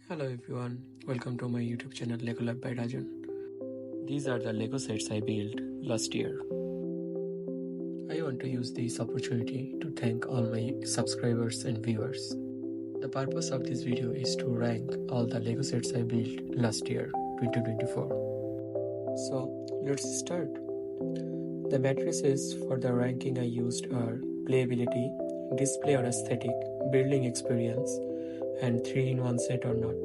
Hello everyone, welcome to my YouTube channel Lego Lab by Rajan. These are the Lego sets I built last year. I want to use this opportunity to thank all my subscribers and viewers. The purpose of this video is to rank all the Lego sets I built last year, 2024. So let's start. The matrices for the ranking I used are playability, display or aesthetic, building experience, and 3-in-1 set or not.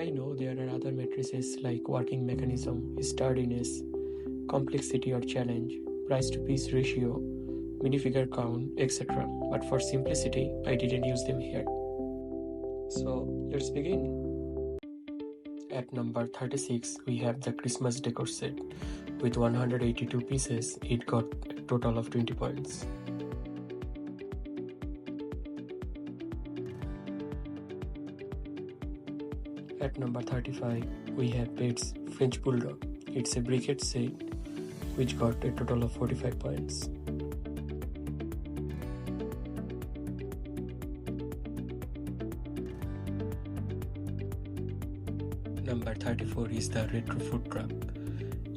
I know there are other matrices like working mechanism, sturdiness, complexity or challenge, price to piece ratio, minifigure count, etc. But for simplicity, I didn't use them here. So let's begin. At number 36, we have the Christmas decor set. With 182 pieces, it got a total of 20 points. At number 35, we have Pet's French Bulldog. It's a briquette set which got a total of 45 points. Number 34 is the Retro Food Truck.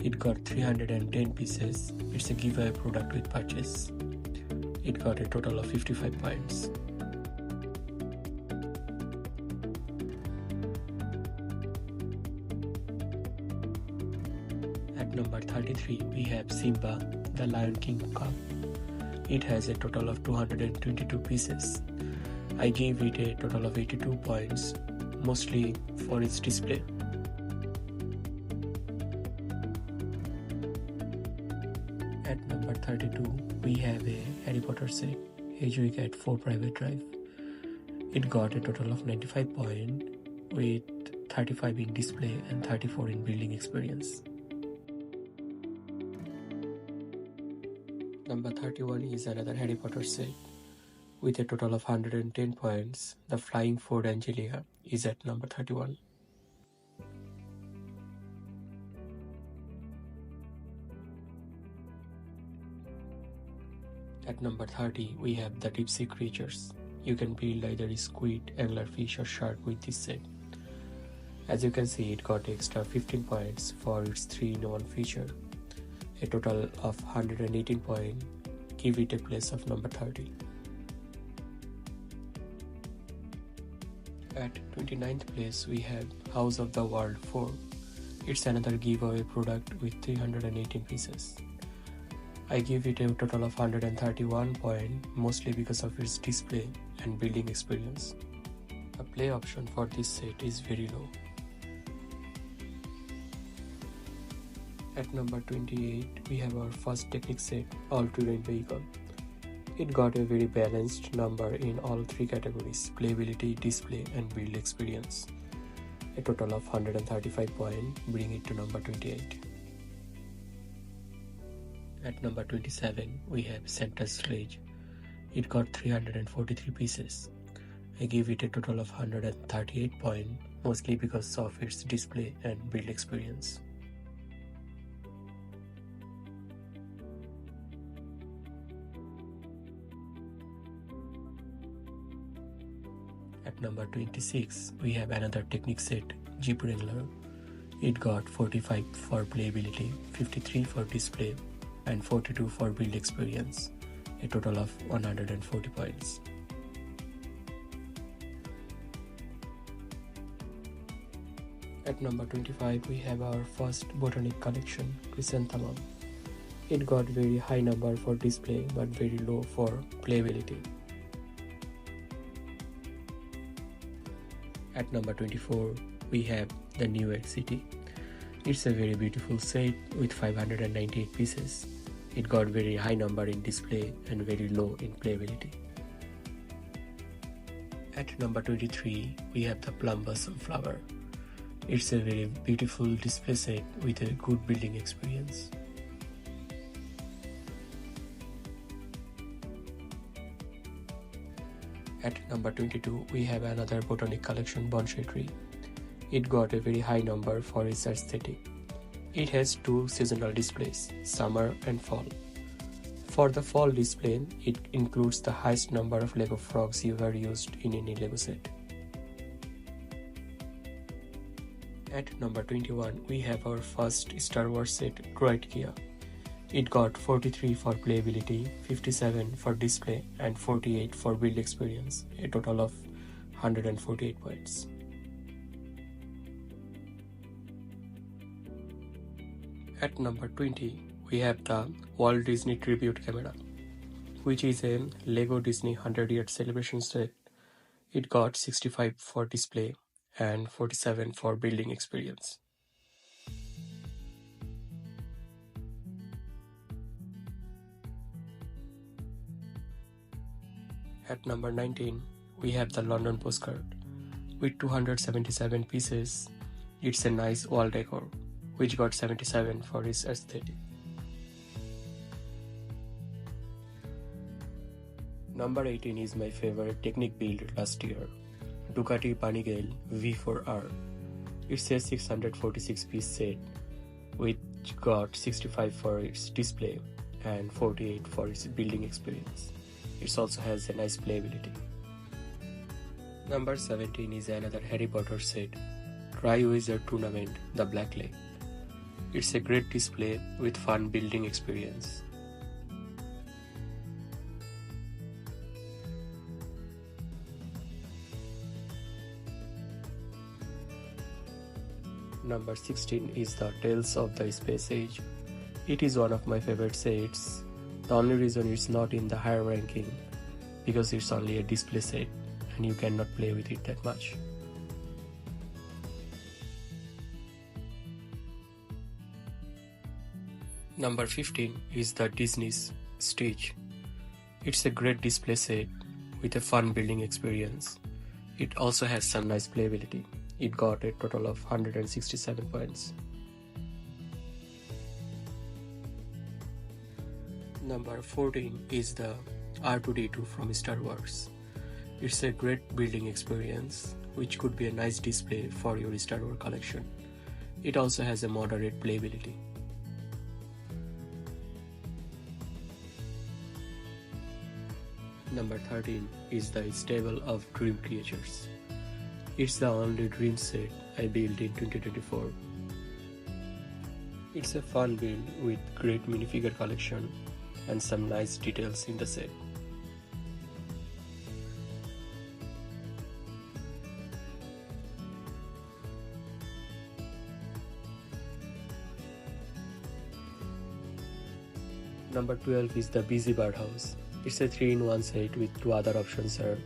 It got 310 pieces. It's a giveaway product with purchase. It got a total of 55 points. At number 33, we have Simba, the Lion King cup. It has a total of 222 pieces. I gave it a total of 82 points, mostly for its display. At number 32, we have a Harry Potter set, Hedwig at 4 Private Drive. It got a total of 95 points, with 35 in display and 34 in building experience. Number 31 is another Harry Potter set. With a total of 110 points, the Flying Ford Angelia is at number 31. At number 30, we have the Deep Sea Creatures. You can build either a squid, anglerfish or shark with this set. As you can see, it got extra 15 points for its 3-in-1 feature. A total of 118 points, give it a place of number 30. At 29th place, we have House of the World 4. It's another giveaway product with 318 pieces. I give it a total of 131 points, mostly because of its display and building experience. The play option for this set is very low. At number 28, we have our first Technic set, all-terrain vehicle. It got a very balanced number in all 3 categories, playability, display and build experience. A total of 135 points, bring it to number 28. At number 27, we have Santa's Sledge. It got 343 pieces. I gave it a total of 138 points, mostly because of its display and build experience. At number 26, we have another Technic set, Jeep Wrangler. It got 45 for playability, 53 for display, and 42 for build experience, a total of 140 points. At number 25, we have our first botanic collection, Chrysanthemum. It got very high number for display but very low for playability. At number 24, we have the New York City. It's a very beautiful set with 598 pieces. It got very high number in display and very low in playability. At number 23, we have the Plum Blossom Flower. It's a very beautiful display set with a good building experience. At number 22, we have another botanic collection bonsai tree. It got a very high number for its aesthetic. It has 2 seasonal displays, summer and fall. For the fall display, it includes the highest number of Lego frogs ever used in any Lego set. At number 21, we have our first Star Wars set, Droid Kia. It got 43 for playability, 57 for display, and 48 for build experience, a total of 148 points. At number 20, we have the Walt Disney Tribute Camera, which is a Lego Disney 100-year celebration set. It got 65 for display and 47 for building experience. At number 19, we have the London postcard. With 277 pieces, it's a nice wall decor, which got 77 for its aesthetic. Number 18 is my favorite Technic build last year, Ducati Panigale V4R. It's a 646 piece set, which got 65 for its display and 48 for its building experience. It also has a nice playability. Number 17 is another Harry Potter set, Triwizard Tournament The Black Lake. It's a great display with fun building experience. Number 16 is the Tales of the Space Age. It is one of my favorite sets. The only reason it's not in the higher ranking because it's only a display set and you cannot play with it that much. Number 15 is the Disney's Stitch. It's a great display set with a fun building experience. It also has some nice playability. It got a total of 167 points. Number 14 is the R2-D2 from Star Wars. It's a great building experience, which could be a nice display for your Star Wars collection. It also has a moderate playability. Number 13 is the Stable of Dream Creatures. It's the only dream set I built in 2024. It's a fun build with great minifigure collection and some nice details in the set. Number 12 is the Busy Birdhouse. It's a 3-in-1 set with two other options are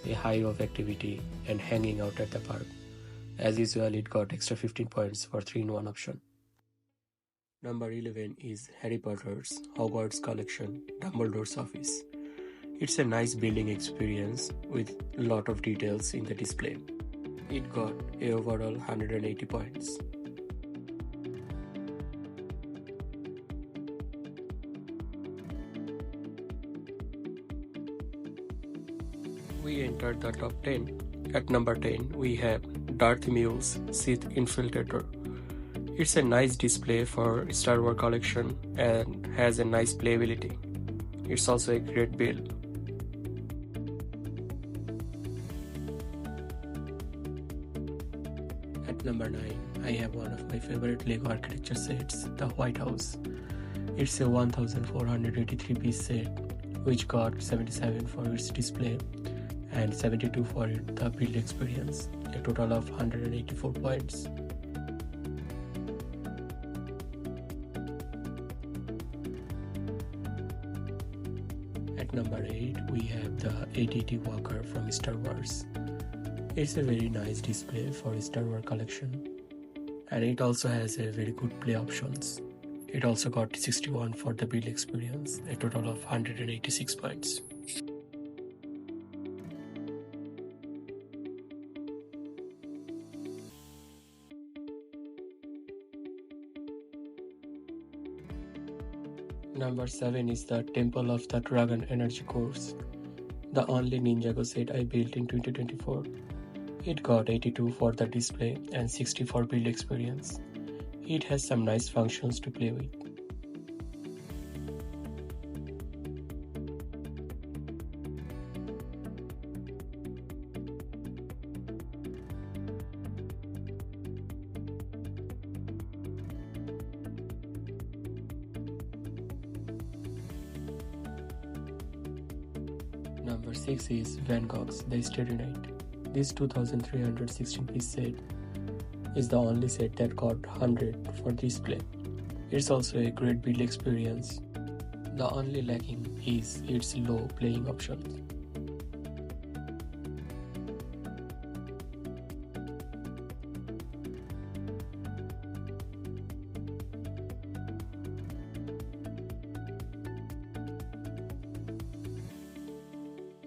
a hive of activity and hanging out at the park. As usual, it got extra 15 points for 3-in-1 option. Number 11 is Harry Potter's Hogwarts Collection, Dumbledore's Office. It's a nice building experience with a lot of details in the display. It got a overall 180 points. We entered the top 10. At number 10, we have Darth Maul's Sith Infiltrator. It's a nice display for Star Wars collection and has a nice playability. It's also a great build. At number 9, I have one of my favorite LEGO architecture sets, the White House. It's a 1483 piece set, which got 77 for its display and 72 for the build experience, a total of 184 points. At number 8, we have the AT-AT Walker from Star Wars. It's a very nice display for Star Wars collection and it also has a very good play options. It also got 61 for the build experience, a total of 186 points. Number 7 is the Temple of the Dragon Energy Cores, the only Ninjago set I built in 2024. It got 82 for the display and 60 for build experience. It has some nice functions to play with. Number 6 is Van Gogh's The Starry Night. This 2316 piece set is the only set that got 100 for display. It's also a great build experience. The only lacking is its low playing options.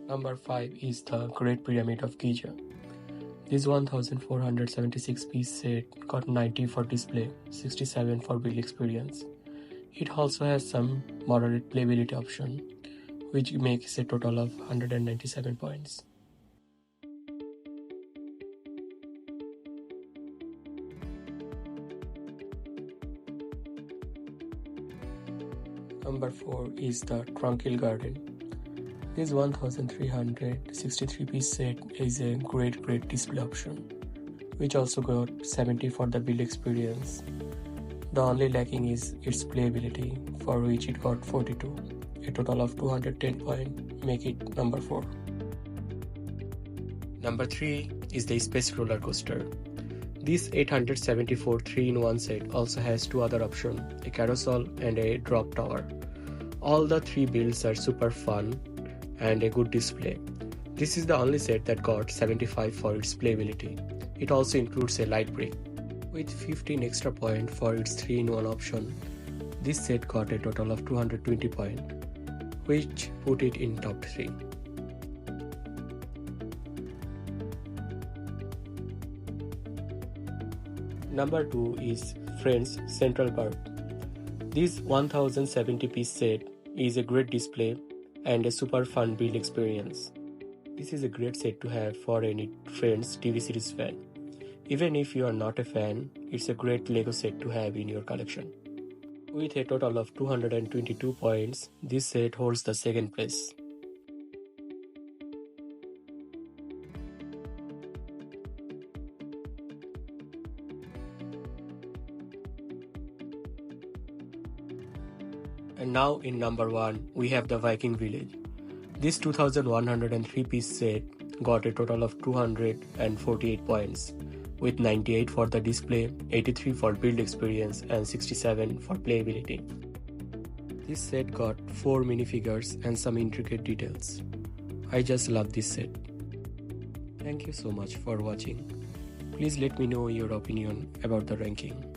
Number 5 is the Great Pyramid of Giza. This 1476 piece set got 90 for display, 67 for build experience. It also has some moderate playability option, which makes a total of 197 points. Number 4 is the Tranquil Garden. This 1363 piece set is a great display option, which also got 70 for the build experience. The only lacking is its playability, for which it got 42. A total of 210 points make it number 4. Number 3 is the Space Roller Coaster. This 874 3-in-1 set also has two other options, a carousel and a drop tower. All the three builds are super fun and a good display. This is the only set that got 75 for its playability. It also includes a light brick. With 15 extra points for its 3-in-1 option, this set got a total of 220 points, which put it in top 3. Number 2 is Friends Central Park. This 1070 piece set is a great display and a super fun build experience. This is a great set to have for any Friends TV series fan. Even if you are not a fan, it's a great Lego set to have in your collection. With a total of 222 points, this set holds the second place. And now in number 1, we have the Viking Village. This 2103 piece set got a total of 248 points, with 98 for the display, 83 for build experience and 67 for playability. This set got 4 minifigures and some intricate details. I just love this set. Thank you so much for watching. Please let me know your opinion about the ranking.